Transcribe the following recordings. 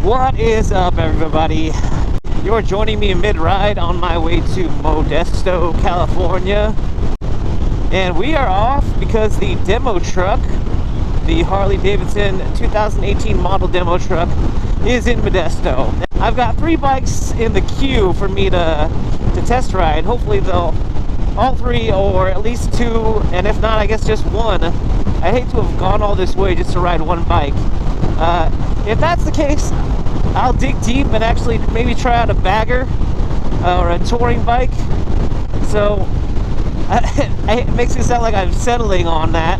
What is up, everybody? You're joining me mid-ride on my way to Modesto, California. And we are off because the demo truck, the Harley-Davidson 2018 model demo truck, is in Modesto. I've got 3 bikes in the queue for me to test ride. Hopefully they'll all 3, or at least 2, and if not, I guess just 1. I hate to have gone all this way just to ride 1 bike. If that's the case, I'll dig deep and actually maybe try out a bagger or a touring bike. So it makes it sound like I'm settling on that.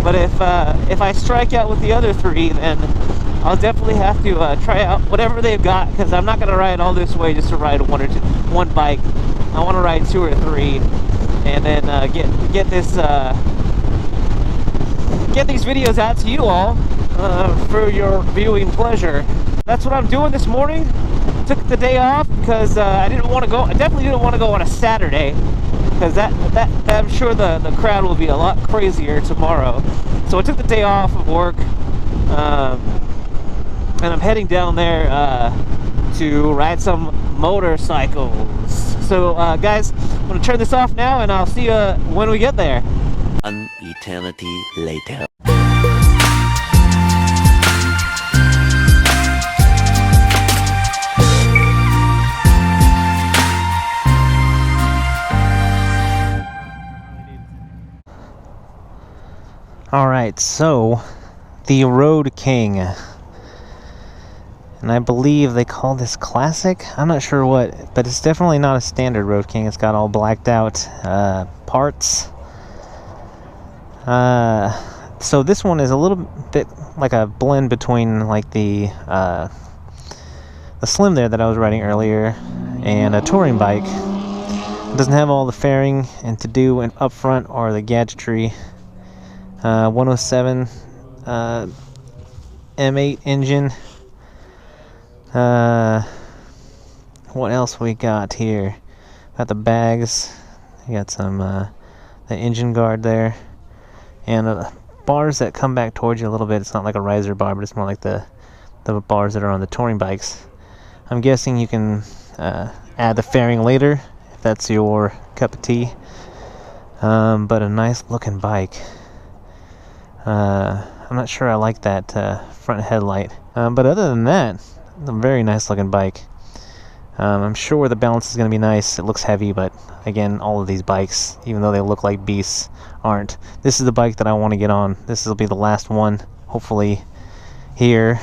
But if I strike out with the other 3, then I'll definitely have to try out whatever they've got, because I'm not going to ride all this way just to ride 1 bike. I want to ride 2 or 3, and then get these videos out to you all for your viewing pleasure. That's what I'm doing this morning. Took the day off because I didn't want to go. I definitely didn't want to go on a Saturday, because that I'm sure the crowd will be a lot crazier tomorrow. So I took the day off of work, and I'm heading down there to ride some motorcycles. So guys, I'm gonna turn this off now, and I'll see you when we get there. An eternity later. Alright, so the Road King, and I believe they call this classic. I'm not sure what, but it's definitely not a standard Road King. It's got all blacked out parts. So this one is a little bit like a blend between like the Slim there that I was riding earlier and a touring bike. It doesn't have all the fairing and to-do and up front or the gadgetry. 107 M8 engine. What else we got here? Got the bags. You got some the engine guard there, and bars that come back towards you a little bit. It's not like a riser bar, but it's more like the bars that are on the touring bikes. I'm guessing you can add the fairing later if that's your cup of tea. But a nice looking bike. I'm not sure I like that front headlight, but other than that, it's a very nice looking bike. I'm sure the balance is going to be nice. It looks heavy, but again, all of these bikes, even though they look like beasts, aren't. This is the bike that I want to get on. This will be the last one, hopefully, here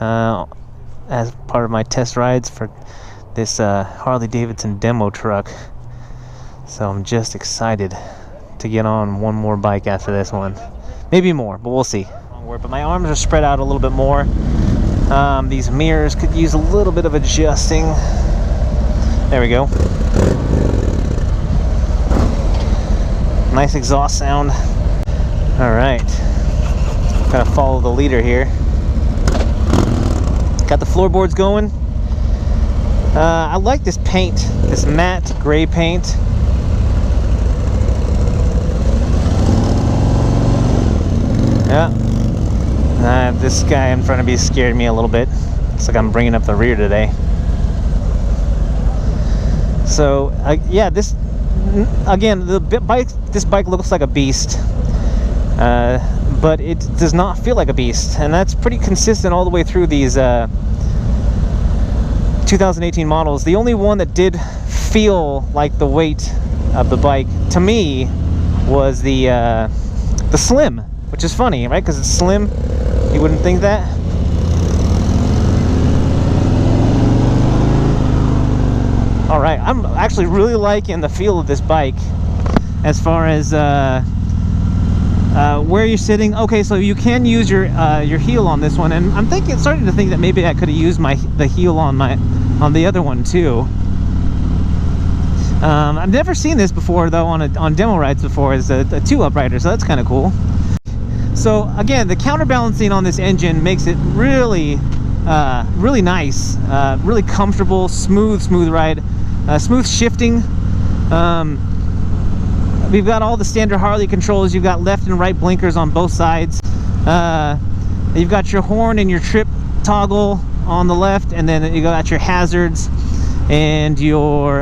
as part of my test rides for this Harley-Davidson demo truck. So I'm just excited to get on one more bike after this one. Maybe more, but we'll see. But my arms are spread out a little bit more. These mirrors could use a little bit of adjusting. There we go. Nice exhaust sound. All right. Gotta follow the leader here. Got the floorboards going. I like this paint, this matte gray paint. Yeah, this guy in front of me scared me a little bit. Looks like I'm bringing up the rear today. So yeah, this again, this bike looks like a beast, but it does not feel like a beast, and that's pretty consistent all the way through these 2018 models. The only one that did feel like the weight of the bike to me was the Slim. Which is funny, right? Because it's slim. You wouldn't think that. Alright, I'm actually really liking the feel of this bike as far as where you're sitting. Okay, so you can use your heel on this one, and I'm starting to think that maybe I could have used the heel on the other one too. I've never seen this before though on demo rides before as a 2-uprighter, so that's kind of cool. So again, the counterbalancing on this engine makes it really nice, really comfortable, smooth ride, smooth shifting. We've got all the standard Harley controls. You've got left and right blinkers on both sides. You've got your horn and your trip toggle on the left, and then you got your hazards and your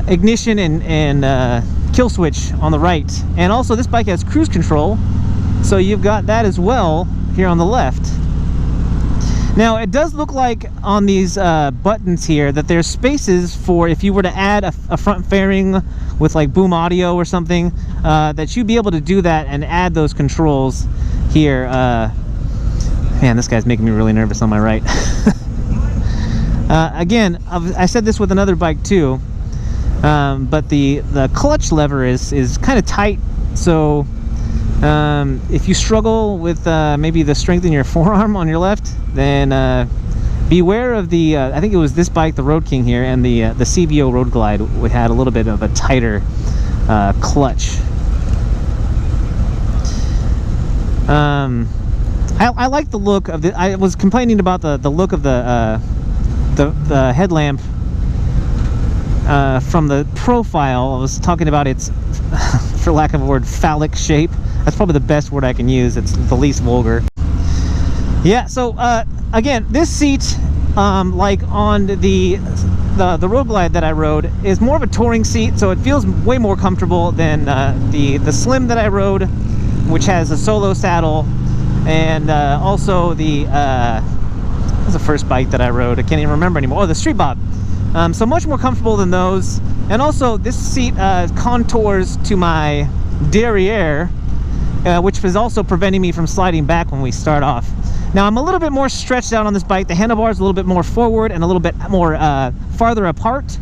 ignition and kill switch on the right. And also this bike has cruise control, so you've got that as well here on the left. Now it does look like on these buttons here that there's spaces for if you were to add a front fairing with like boom audio or something, that you'd be able to do that and add those controls here. Man, this guy's making me really nervous on my right. Again, I said this with another bike too, but the clutch lever is kind of tight, so if you struggle with maybe the strength in your forearm on your left, then beware of the I think it was this bike, the Road King here, and the CVO Road Glide, we had a little bit of a tighter clutch. I like the look of the. I was complaining about the look of the headlamp from the profile. I was talking about its, for lack of a word, phallic shape. That's probably the best word I can use. It's the least vulgar. Yeah. So again, this seat, like on the Road Glide that I rode, is more of a touring seat, so it feels way more comfortable than the Slim that I rode, which has a solo saddle, and also what was the first bike that I rode? I can't even remember anymore. Oh, the Street Bob. So much more comfortable than those. And also this seat contours to my derriere, which is also preventing me from sliding back when we start off. Now I'm a little bit more stretched out on this bike. The handlebars a little bit more forward and a little bit more farther apart,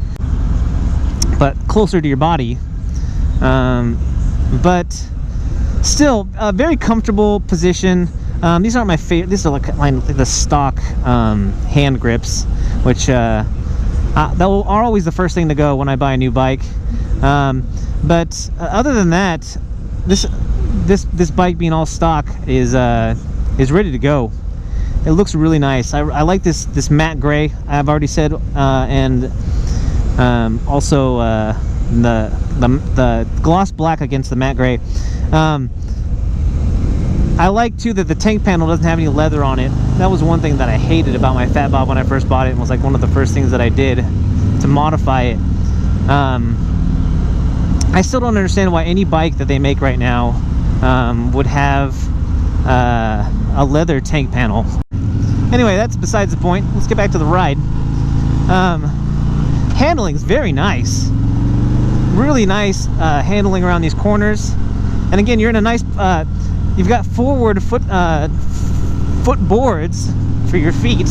but closer to your body. But still a very comfortable position. These aren't my favorite. These are like the stock hand grips, which are always the first thing to go when I buy a new bike. But other than that, this bike being all stock is ready to go. It looks really nice. I like this matte gray, I've already said, and also the gloss black against the matte gray. I like too that the tank panel doesn't have any leather on it. That was one thing that I hated about my Fat Bob when I first bought it, and was like one of the first things that I did to modify it. I still don't understand why any bike that they make right now would have a leather tank panel. Anyway, that's besides the point. Let's get back to the ride. Handling's very nice. Really nice handling around these corners. And again, you're in a nice you've got forward foot boards for your feet,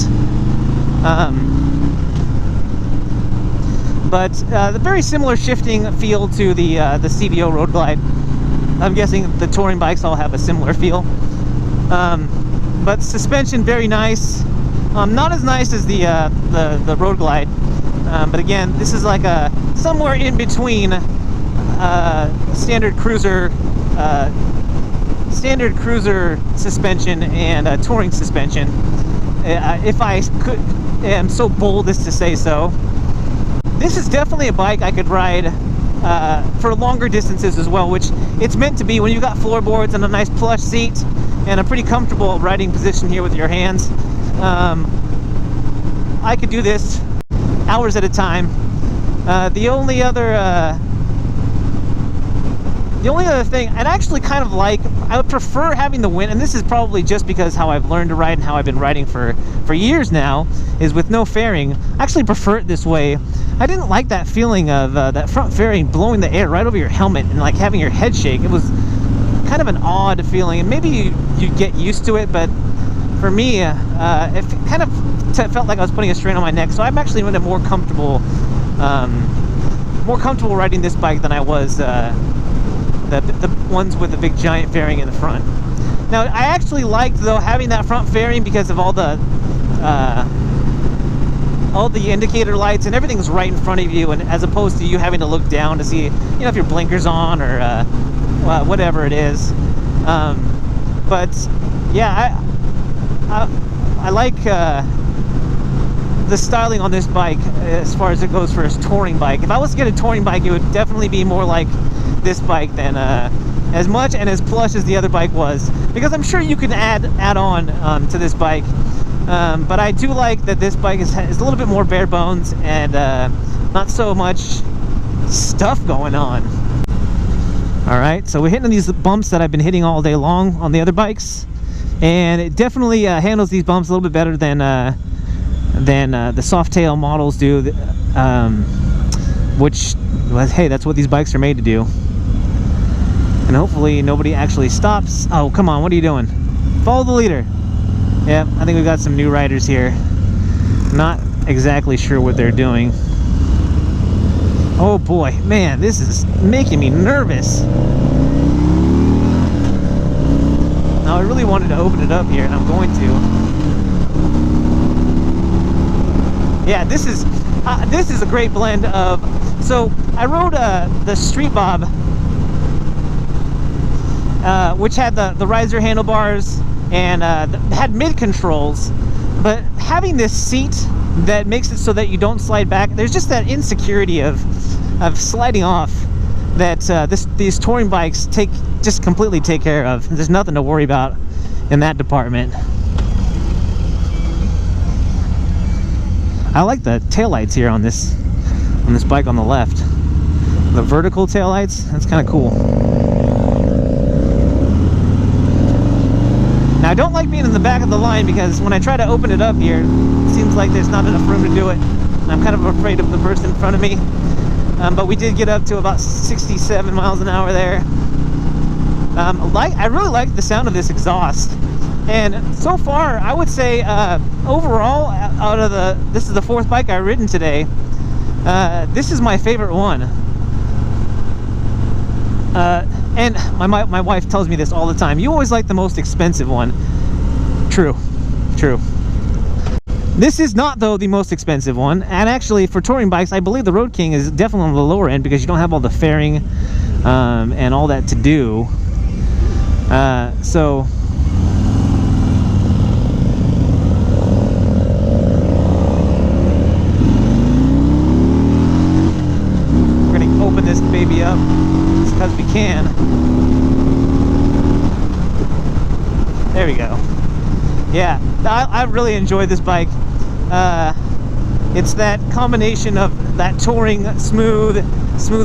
but the very similar shifting feel to the CVO Road Glide. I'm guessing the touring bikes all have a similar feel, but suspension very nice. Not as nice as the Road Glide, but again, this is like a somewhere in between standard cruiser suspension and touring suspension, if I am so bold as to say so. This is definitely a bike I could ride for longer distances as well, which it's meant to be when you've got floorboards and a nice plush seat and a pretty comfortable riding position here with your hands. I could do this hours at a time. The only other thing I'd actually kind of like, I would prefer having the wind, and this is probably just because how I've learned to ride and how I've been riding for years now, is with no fairing. I actually prefer it this way. I didn't like that feeling of that front fairing blowing the air right over your helmet and like having your head shake. It was kind of an odd feeling, and maybe you get used to it, but for me, it kind of felt like I was putting a strain on my neck. So I'm actually more comfortable riding this bike than I was the ones with the big giant fairing in the front. Now I actually liked though having that front fairing because of all the indicator lights and everything's right in front of you, and as opposed to you having to look down to see, if your blinker's on or whatever it is. But yeah, I like the styling on this bike as far as it goes for a touring bike. If I was to get a touring bike, it would definitely be more like this bike than as much and as plush as the other bike was, because I'm sure you can add on to this bike But I do like that this bike is a little bit more bare bones and not so much stuff going on. All right, so we're hitting these bumps that I've been hitting all day long on the other bikes, and it definitely handles these bumps a little bit better than the soft tail models do, which, hey, that's what these bikes are made to do. And hopefully nobody actually stops. Oh, come on, what are you doing? Follow the leader. Yep, I think we've got some new riders here. Not exactly sure what they're doing. Oh boy, man, this is making me nervous. Now I really wanted to open it up here, and I'm going to. Yeah, this is a great blend of. So I rode the Street Bob, which had the riser handlebars and had mid controls, but having this seat that makes it so that you don't slide back, there's just that insecurity of sliding off that these touring bikes just completely take care of. There's nothing to worry about in that department. I like the taillights here on this bike on the left. The vertical taillights, that's kind of cool. Now I don't like being in the back of the line because when I try to open it up here, it seems like there's not enough room to do it. I'm kind of afraid of the person in front of me. But we did get up to about 67 miles an hour there. I really like the sound of this exhaust. And so far, I would say overall, this is the fourth bike I've ridden today. This is my favorite one. And my wife tells me this all the time. You always like the most expensive one. True. This is not, though, the most expensive one. And actually, for touring bikes, I believe the Road King is definitely on the lower end because you don't have all the fairing and all that to do. So we're going to open this baby up just because we can. There we go. Yeah, I really enjoyed this bike. It's that combination of that touring smooth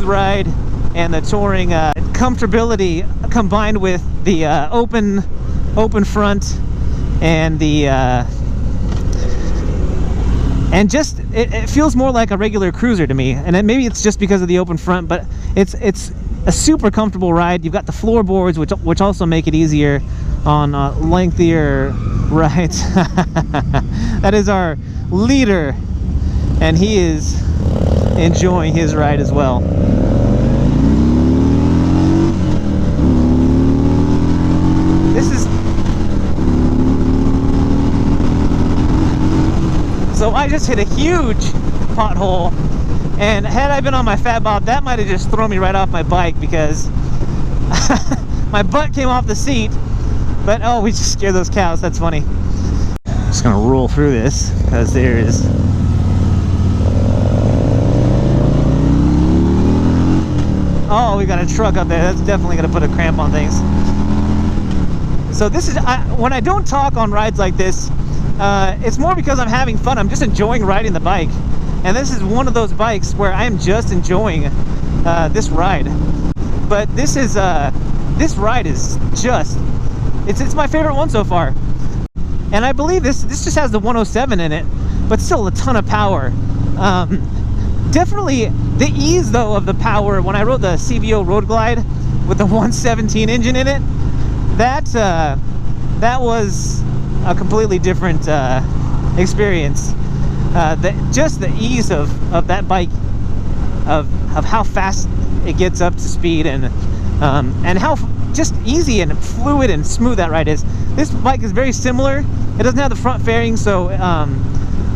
ride and the touring comfortability combined with the open front and the and just it feels more like a regular cruiser to me. And then maybe it's just because of the open front, but it's a super comfortable ride. You've got the floorboards, which also make it easier on lengthier rides. That is our leader, and he is enjoying his ride as well. So I just hit a huge pothole, and had I been on my Fat Bob, that might have just thrown me right off my bike because my butt came off the seat. But oh, we just scared those cows. That's funny. Just gonna roll through this because there is oh, we got a truck up there. That's definitely gonna put a cramp on things. So this is when I don't talk on rides like this, it's more because I'm having fun. I'm just enjoying riding the bike, and this is one of those bikes where I am just enjoying this ride. But this ride is just it's my favorite one so far. And I believe this just has the 107 in it, but still a ton of power. Definitely the ease though of the power. When I rode the CVO Road Glide with the 117 engine in it, that was a completely different experience. Just the ease of that bike, of how fast it gets up to speed, and how just easy and fluid and smooth that ride is. This bike is very similar. It doesn't have the front fairing, so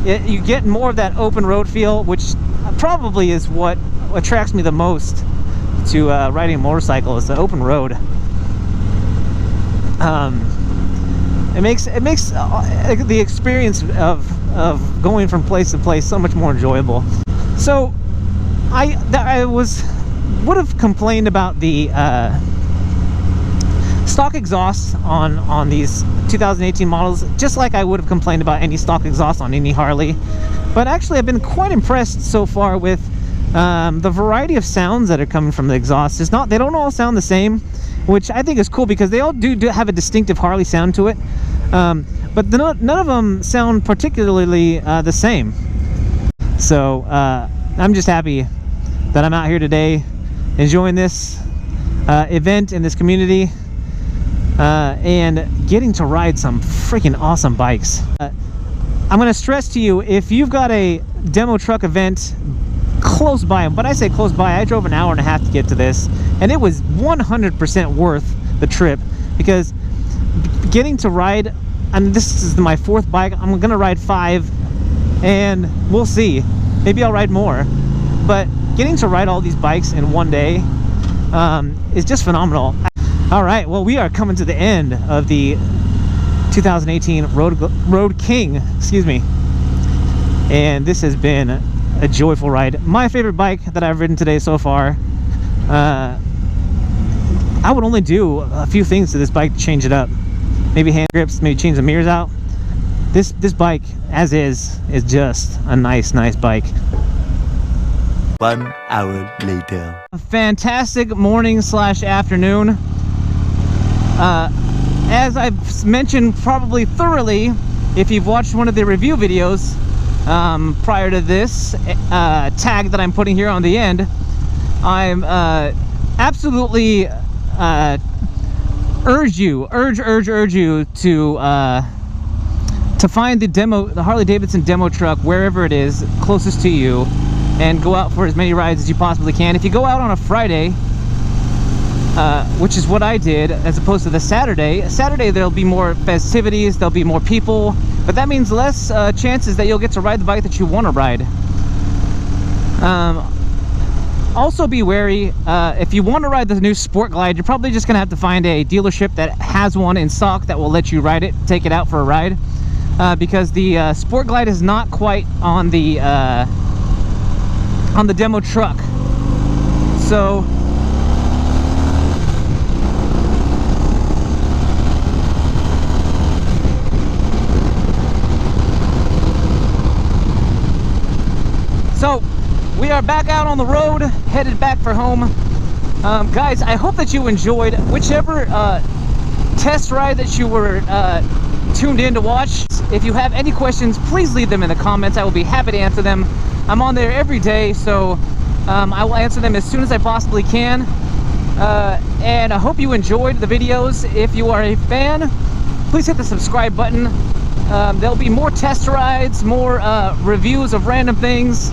you get more of that open road feel, which probably is what attracts me the most to riding a motorcycle, is the open road. It makes the experience of going from place to place so much more enjoyable. So I would have complained about the stock exhaust on these 2018 models, just like I would have complained about any stock exhaust on any Harley. But actually, I've been quite impressed so far with the variety of sounds that are coming from the exhaust. They don't all sound the same, which I think is cool because they all do have a distinctive Harley sound to it. But none of them sound particularly the same. So I'm just happy that I'm out here today enjoying this event in this community and getting to ride some freaking awesome bikes. I'm going to stress to you, if you've got a demo truck event close by, but I say close by, I drove an hour and a half to get to this, and it was 100% worth the trip, because getting to ride, and this is my 4th bike, I'm gonna ride 5, and we'll see, maybe I'll ride more, but getting to ride all these bikes in one day is just phenomenal. All right, well, we are coming to the end of the 2018 Road King, excuse me, and this has been a joyful ride. My favorite bike that I've ridden today so far. I would only do a few things to this bike to change it up. Maybe hand grips, maybe change the mirrors out. This bike, as is just a nice bike. 1 hour later. A fantastic morning / afternoon. As I've mentioned probably thoroughly, if you've watched one of the review videos prior to this tag that I'm putting here on the end, I'm absolutely urge you to find the Harley-Davidson demo truck wherever it is closest to you, and go out for as many rides as you possibly can. If you go out on a Friday, which is what I did, as opposed to the Saturday there'll be more festivities, there'll be more people, but that means less chances that you'll get to ride the bike that you want to ride. Also be wary, if you want to ride the new Sport Glide, you're probably just gonna have to find a dealership that has one in stock that will let you ride it, take it out for a ride, because the Sport Glide is not quite on the demo truck. So we are back out on the road, headed back for home. Guys, I hope that you enjoyed whichever test ride that you were tuned in to watch. If you have any questions, please leave them in the comments. I will be happy to answer them. I'm on there every day, so I will answer them as soon as I possibly can. And I hope you enjoyed the videos. If you are a fan, please hit the subscribe button. There'll be more test rides, more reviews of random things,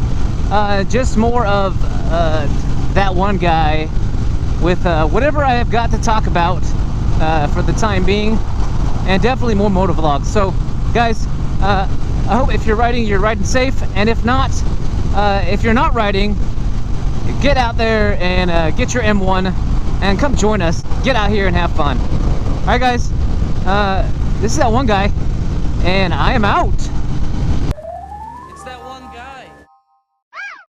just more of that one guy with whatever I have got to talk about for the time being, and definitely more motovlogs. So guys, I hope if you're riding safe, and if not, if you're not riding, get out there and get your M1 and come join us. Get out here and have fun. All right guys, this is that one guy, and I am out.